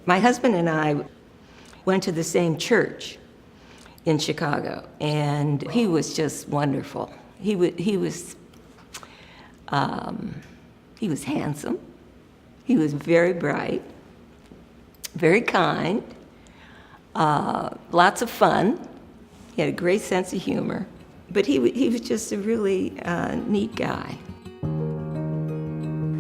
My husband and I went to the same church in Chicago, and he was just wonderful. He was handsome. He was very bright, very kind, lots of fun. He had a great sense of humor, but he was just a really neat guy.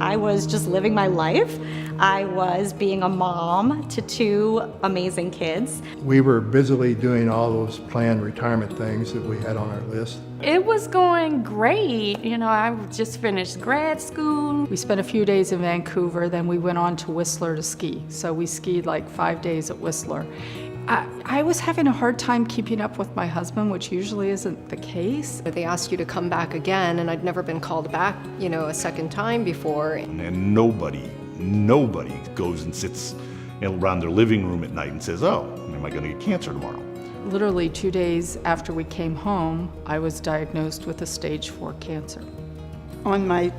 I was just living my life. I was being a mom to two amazing kids. We were busily doing all those planned retirement things that we had on our list. It was going great. You know, I just finished grad school. We spent a few days in Vancouver, then we went on to Whistler to ski. So we skied like 5 days at Whistler. I was having a hard time keeping up with my husband, which usually isn't the case. They asked you to come back again, and I'd never been called back, a second time before. And nobody goes and sits around their living room at night and says, oh, am I going to get cancer tomorrow? Literally 2 days after we came home, I was diagnosed with a stage 4 cancer. On my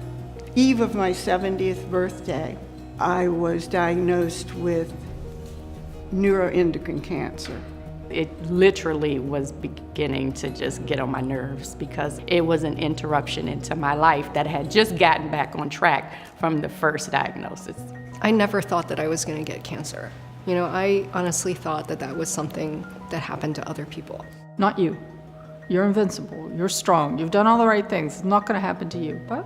eve of my 70th birthday, I was diagnosed with neuroendocrine cancer. It literally was beginning to just get on my nerves because it was an interruption into my life that had just gotten back on track from the first diagnosis. I never thought that I was going to get cancer. I honestly thought that that was something that happened to other people. Not you. You're invincible. You're strong. You've done all the right things. It's not going to happen to you, but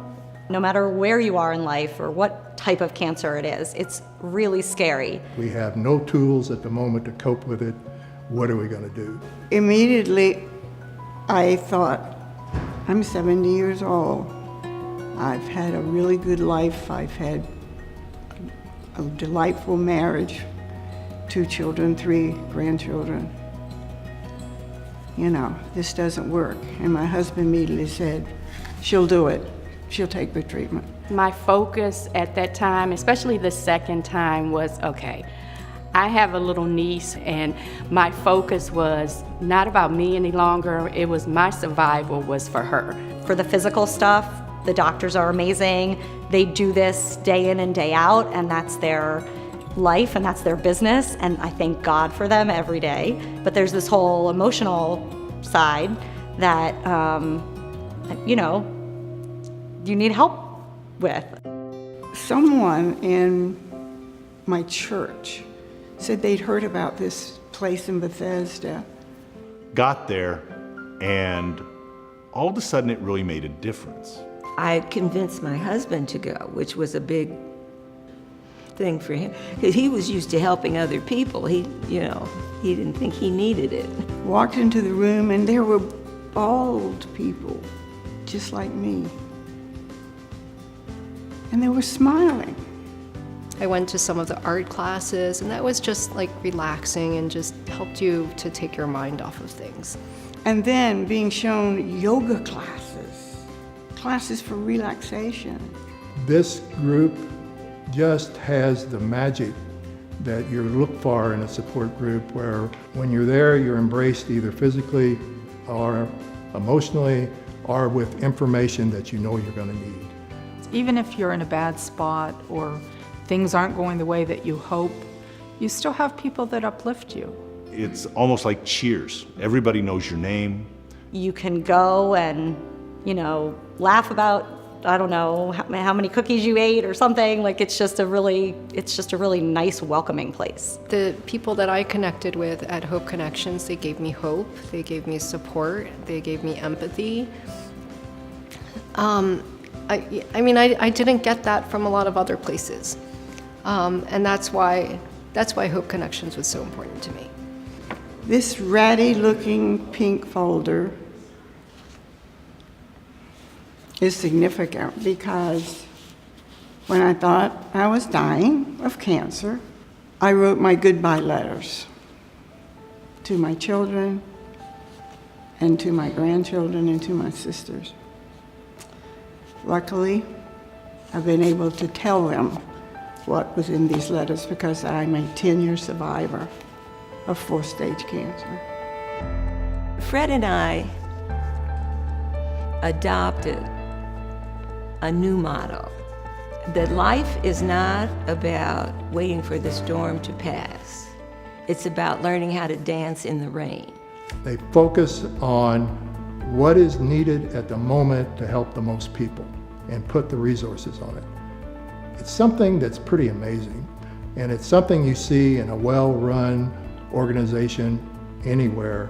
No matter where you are in life or what type of cancer it is, it's really scary. We have no tools at the moment to cope with it. What are we going to do? Immediately, I thought, I'm 70 years old. I've had a really good life. I've had a delightful marriage, 2 children, 3 grandchildren. This doesn't work. And my husband immediately said, she'll do it. She'll take the treatment. My focus at that time, especially the second time, was okay. I have a little niece, and my focus was not about me any longer. It was my survival was for her. For the physical stuff, the doctors are amazing. They do this day in and day out, and that's their life and that's their business, and I thank God for them every day. But there's this whole emotional side that, you need help with. Someone in my church said they'd heard about this place in Bethesda. Got there, and all of a sudden it really made a difference. I convinced my husband to go, which was a big thing for him, because he was used to helping other people. He didn't think he needed it. Walked into the room, and there were bald people, just like me. And they were smiling. I went to some of the art classes, and that was just like relaxing and just helped you to take your mind off of things. And then being shown yoga classes for relaxation. This group just has the magic that you look for in a support group, where when you're there, you're embraced either physically or emotionally or with information that you're going to need. even if you're in a bad spot or things aren't going the way that you hope, you still have people that uplift you. It's almost like Cheers. Everybody knows your name. You can go and, laugh about, I don't know, how many cookies you ate or something. Like, it's just a really nice, welcoming place. The people that I connected with at Hope Connections, they gave me hope, they gave me support, they gave me empathy. I didn't get that from a lot of other places. And that's why Hope Connections was so important to me. This ratty-looking pink folder is significant because when I thought I was dying of cancer, I wrote my goodbye letters to my children and to my grandchildren and to my sisters. Luckily, I've been able to tell them what was in these letters because I'm a 10-year survivor of 4th-stage cancer. Fred and I adopted a new motto that life is not about waiting for the storm to pass. It's about learning how to dance in the rain. They focus on what is needed at the moment to help the most people and put the resources on it. It's something that's pretty amazing, and it's something you see in a well-run organization anywhere.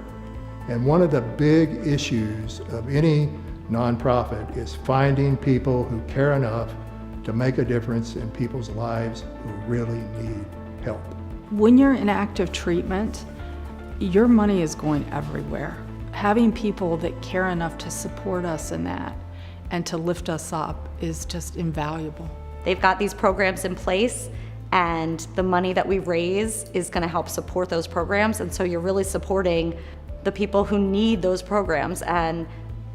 And one of the big issues of any nonprofit is finding people who care enough to make a difference in people's lives who really need help. When you're in active treatment, your money is going everywhere. Having people that care enough to support us in that and to lift us up is just invaluable. They've got these programs in place, and the money that we raise is going to help support those programs, and so you're really supporting the people who need those programs, and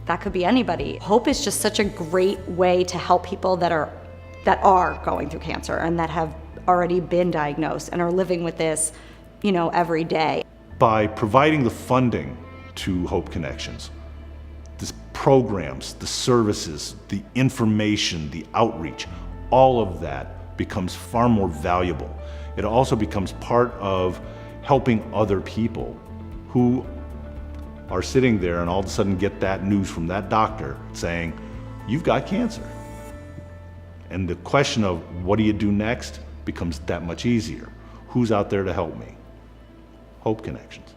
that could be anybody. Hope is just such a great way to help people that are going through cancer and that have already been diagnosed and are living with this, every day. By providing the funding to Hope Connections, the programs, the services, the information, the outreach, all of that becomes far more valuable. It also becomes part of helping other people who are sitting there and all of a sudden get that news from that doctor saying, you've got cancer. And the question of what do you do next becomes that much easier. Who's out there to help me? Hope Connections.